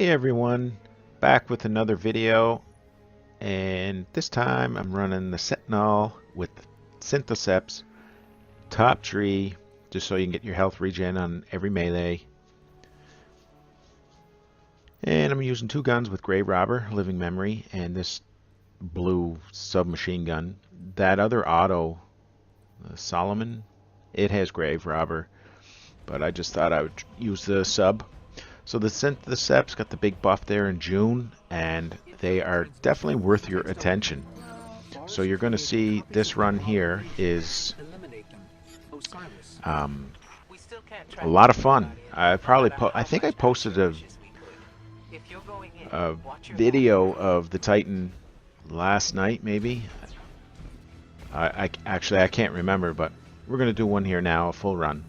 Hey everyone, back with another video, and this time I'm running the Sentinel with Synthoceps, top tree, just so you can get your health regen on every melee. And I'm using two guns with Grave Robber, Living Memory, and this blue submachine gun. That other auto, Solomon, it has Grave Robber, but I just thought I would use the sub. So the Synthoceps got the big buff there in June, and they are definitely worth your attention. So you're going to see this run here is a lot of fun. I think I posted a video of the Titan last night, maybe. I can't remember, but we're going to do one here now, a full run.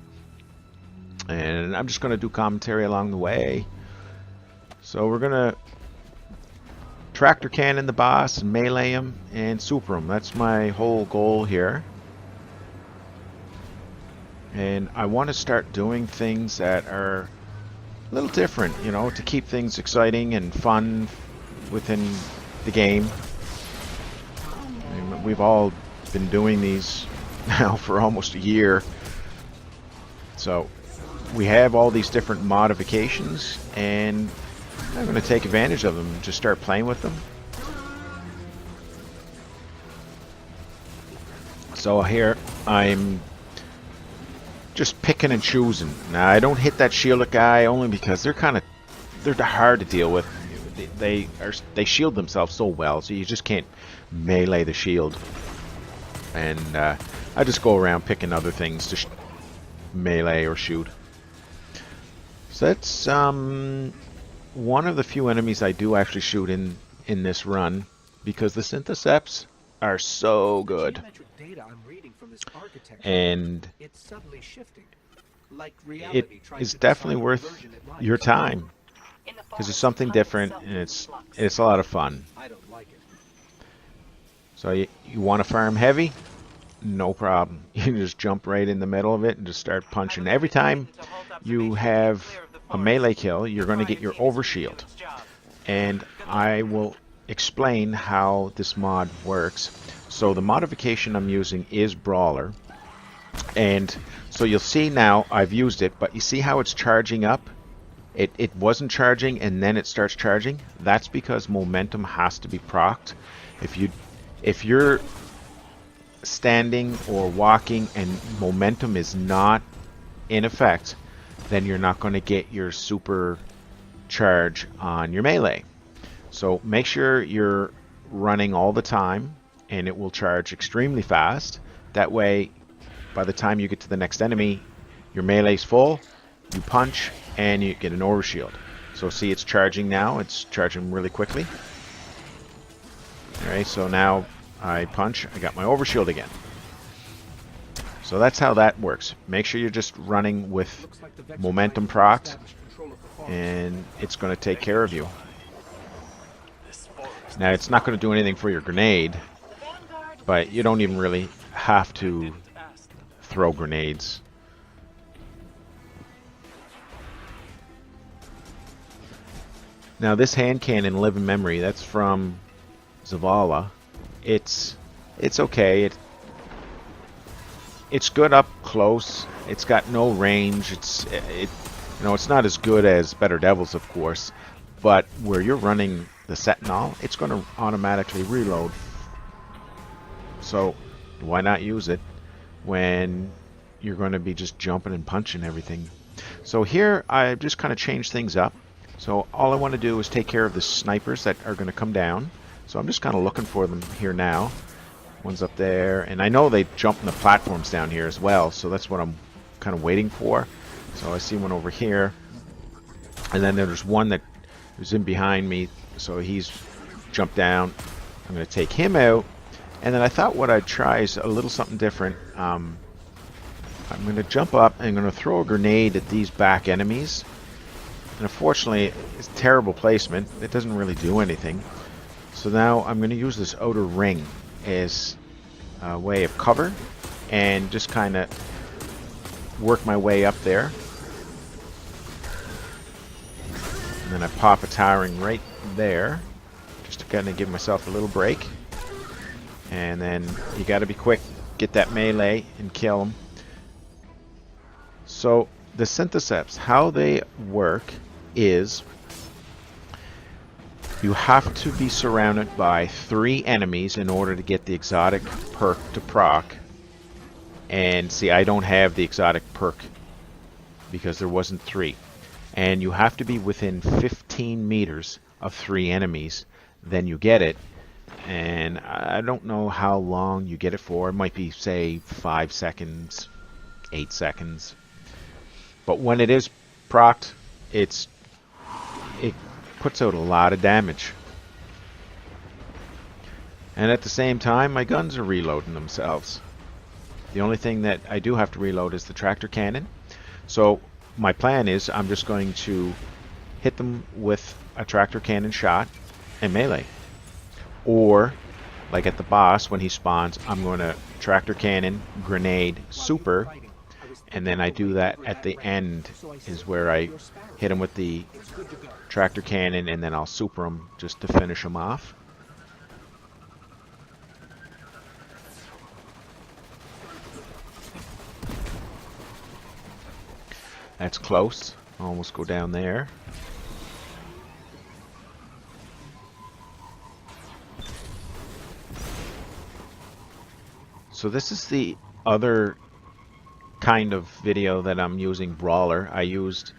And I'm just going to do commentary along the way. So we're going to tractor cannon the boss and melee him and super him. That's my whole goal here. And I want to start doing things that are a little different, you know, to keep things exciting and fun within the game. I mean, we've all been doing these now for almost a year. So we have all these different modifications, and I'm going to take advantage of them and just start playing with them. So here I'm just picking and choosing. Now I don't hit that shielded guy only because they're hard to deal with. They shield themselves so well, so you just can't melee the shield. And I just go around picking other things to melee or shoot. So that's one of the few enemies I do actually shoot in this run, because the Synthoceps are so good. And it is definitely worth your time, because it's something different and it's a lot of fun. So you want to farm heavy? No problem. You just jump right in the middle of it and just start punching. Every time you have a melee kill, you're going to get your overshield. And I will explain how this mod works. So the modification I'm using is Brawler. And so you'll see now I've used it, but you see how it's charging up? It wasn't charging and then it starts charging. That's because momentum has to be procced. If you're standing or walking and momentum is not in effect, then you're not going to get your super charge on your melee. So make sure you're running all the time, and it will charge extremely fast. That way, by the time you get to the next enemy, your melee's full, you punch, and you get an overshield. So see, it's charging now. It's charging really quickly. Alright, so now I punch, I got my overshield again. So that's how that works. Make sure you're just running with momentum procced, and it's going to take care of you. Now, it's not going to do anything for your grenade, but you don't even really have to throw grenades. Now, this hand cannon, Living Memory, that's from Zavala. It's okay. It's good up close. It's got no range. It's not as good as Better Devils, of course, but where you're running the Sentinel, it's going to automatically reload. So why not use it when you're going to be just jumping and punching everything? So here I just kind of changed things up. So all I want to do is take care of the snipers that are going to come down. So I'm just kind of looking for them here now. One's up there, and I know they jump in the platforms down here as well, so that's what I'm kind of waiting for. So I see one over here, and then there's one that is in behind me, so he's jumped down. I'm going to take him out, and then I thought what I'd try is a little something different. I'm going to jump up and I'm going to throw a grenade at these back enemies, and unfortunately it's terrible placement. It doesn't really do anything. So now I'm going to use this outer ring as a way of cover and just kind of work my way up there. And then I pop a towering right there, just to kind of give myself a little break. And then you got to be quick, get that melee and kill them. So the Synthoceps, how they work is you have to be surrounded by 3 enemies in order to get the exotic perk to proc. And see, I don't have the exotic perk because there wasn't 3. And you have to be within 15 meters of 3 enemies, then you get it. And I don't know how long you get it for. It might be, say, 5 seconds, 8 seconds. But when it is procced, it puts out a lot of damage. And at the same time, my guns are reloading themselves. The only thing that I do have to reload is the tractor cannon. So my plan is I'm just going to hit them with a tractor cannon shot and melee. Or, like at the boss, when he spawns, I'm going to tractor cannon, grenade, super, and then I do that at the end, is where I hit him with the tractor cannon, and then I'll super him just to finish him off. That's close. Almost go down there. So this is the other kind of video that I'm using Brawler. I used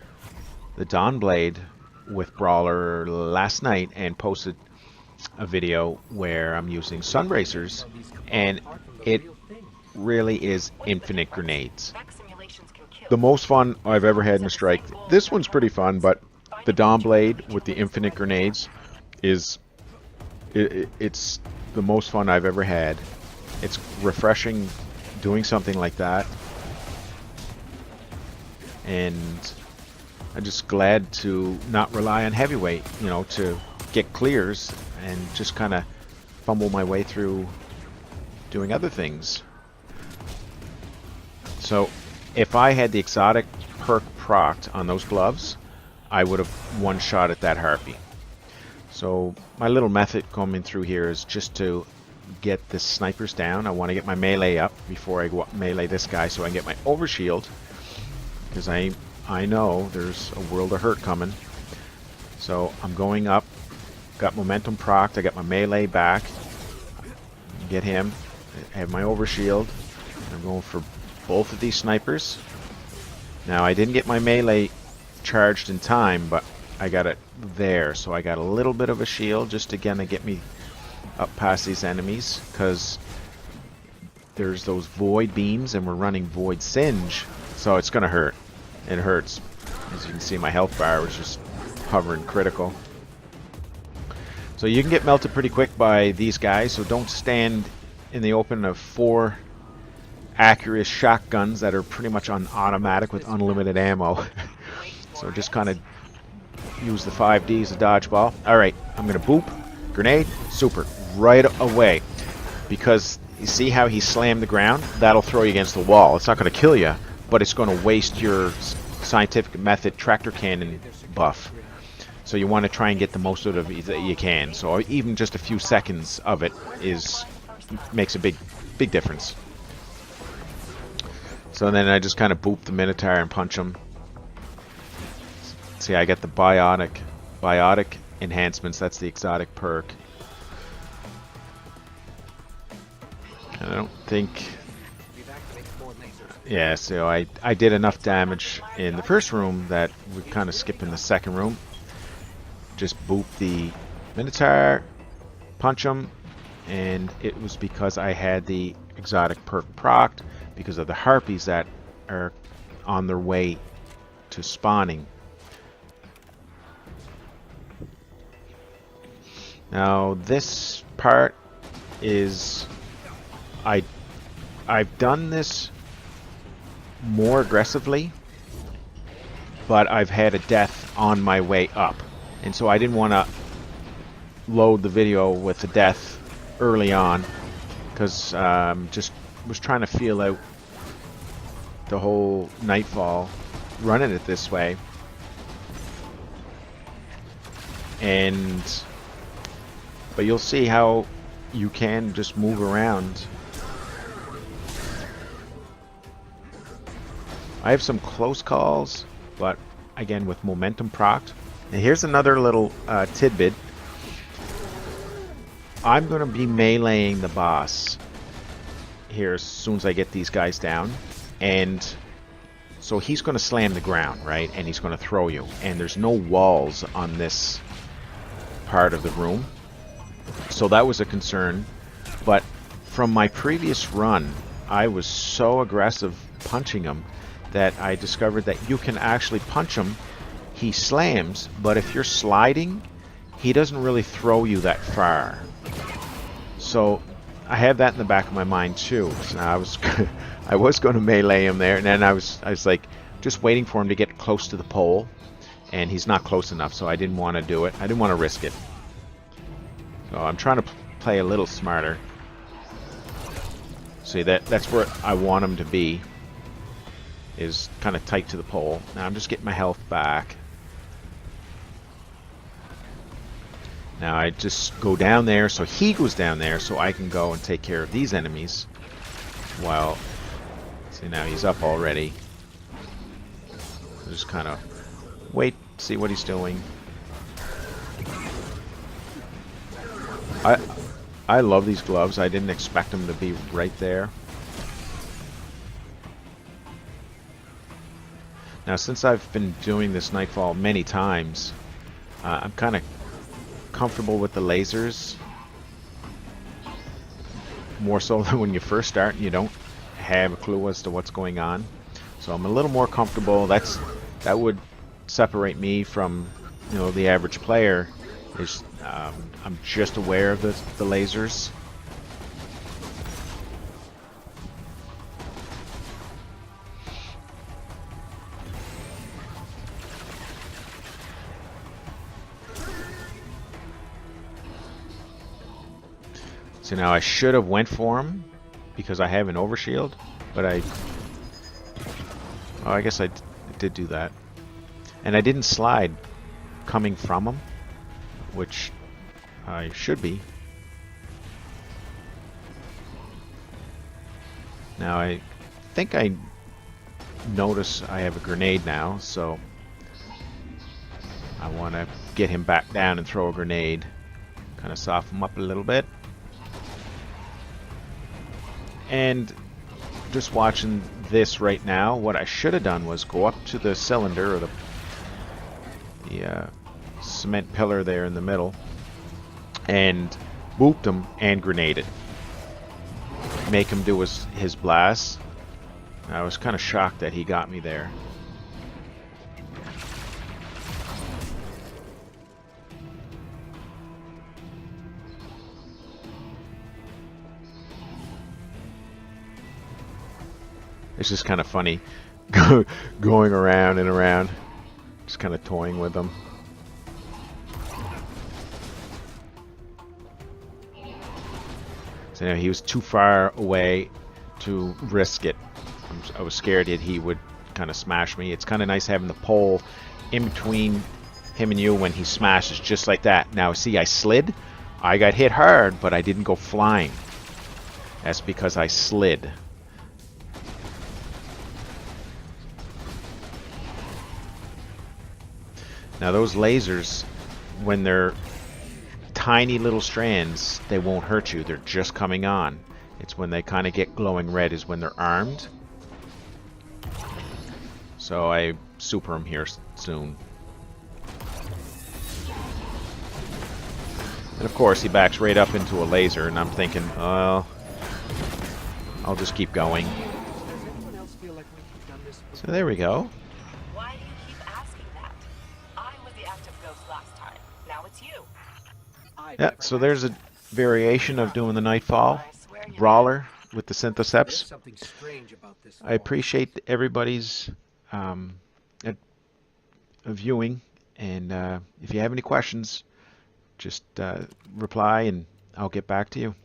the Dawn Blade with Brawler last night and posted a video where I'm using Sunbracers, and it really is infinite grenades. The most fun I've ever had in a strike. This one's pretty fun, but the Dawn Blade with the infinite grenades is it's the most fun I've ever had. It's refreshing doing something like that, and I'm just glad to not rely on heavyweight, you know, to get clears and just kind of fumble my way through doing other things. So if I had the exotic perk procced on those gloves, I would have one-shot at that harpy. So my little method coming through here is just to get the snipers down. I want to get my melee up before I go up melee this guy so I can get my overshield, because I know there's a world of hurt coming. So I'm going up, got momentum procced, I got my melee back, get him, I have my overshield. I'm going for both of these snipers. Now I didn't get my melee charged in time, but I got it there, so I got a little bit of a shield just to get me up past these enemies, because there's those void beams and we're running void singe, so it's gonna hurt. It hurts. As you can see, my health bar was just hovering critical. So you can get melted pretty quick by these guys, so don't stand in the open of 4 accurate shotguns that are pretty much on automatic with unlimited ammo. So just kind of use the 5Ds, the dodgeball. Alright, I'm gonna boop, grenade, super, right away. Because you see how he slammed the ground? That'll throw you against the wall. It's not going to kill you, but it's going to waste your scientific method tractor cannon buff. So you want to try and get the most out of it that you can. So even just a few seconds of it makes a big difference. So then I just kind of boop the Minotaur and punch him. See, I get the biotic enhancements. That's the exotic perk. I don't think... Yeah, so I did enough damage in the first room that we kind of skip in the second room. Just boop the Minotaur, punch him, and it was because I had the exotic perk procced because of the harpies that are on their way to spawning. Now this part is... I've done this more aggressively, but I've had a death on my way up, and so I didn't want to load the video with the death early on, because just was trying to feel out the whole Nightfall running it this way. But you'll see how you can just move around. I have some close calls, but again with momentum procced. And here's another little tidbit. I'm going to be meleeing the boss here as soon as I get these guys down. And so he's going to slam the ground, right? And he's going to throw you. And there's no walls on this part of the room. So that was a concern. But from my previous run, I was so aggressive punching him that I discovered that you can actually punch him. He slams, but if you're sliding, he doesn't really throw you that far. So I have that in the back of my mind too. So I was going to melee him there, and then I was like just waiting for him to get close to the pole, and he's not close enough, so I didn't want to do it. I didn't want to risk it. So I'm trying to play a little smarter. See, that's where I want him to be, is kind of tight to the pole. Now I'm just getting my health back. Now I just go down there, so he goes down there, so I can go and take care of these enemies. While, see, now he's up already. Just kind of wait, see what he's doing. I love these gloves. I didn't expect them to be right there. Now, since I've been doing this Nightfall many times, I'm kind of comfortable with the lasers. More so than when you first start and you don't have a clue as to what's going on. So I'm a little more comfortable. That would separate me from, you know, the average player. Is I'm just aware of the lasers. So now I should have went for him because I have an overshield, but I guess I did do that. And I didn't slide coming from him, which I should be. Now I think I notice I have a grenade now, so I want to get him back down and throw a grenade. Kind of soften him up a little bit. And just watching this right now, what I should have done was go up to the cylinder, or the cement pillar there in the middle, and booped him and grenaded. Make him do his blast. I was kind of shocked that he got me there. It's just kind of funny going around and around, just kind of toying with them. So you know, he was too far away to risk it. I was scared that he would kind of smash me. It's kind of nice having the pole in between him and you when he smashes, just like that. Now see, I slid. I got hit hard, but I didn't go flying. That's because I slid. Now those lasers, when they're tiny little strands, they won't hurt you. They're just coming on. It's when they kind of get glowing red is when they're armed. So I super him here soon. And of course he backs right up into a laser, and I'm thinking, well, I'll just keep going. So there we go. Why do you keep asking that? I was the active ghost last time. Now it's you. Yeah, so there's a variation of doing the Nightfall. Brawler with the Synthoceps. I appreciate everybody's viewing, and if you have any questions, just reply and I'll get back to you.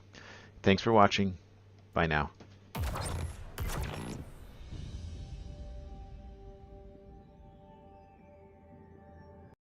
Thanks for watching. Bye now.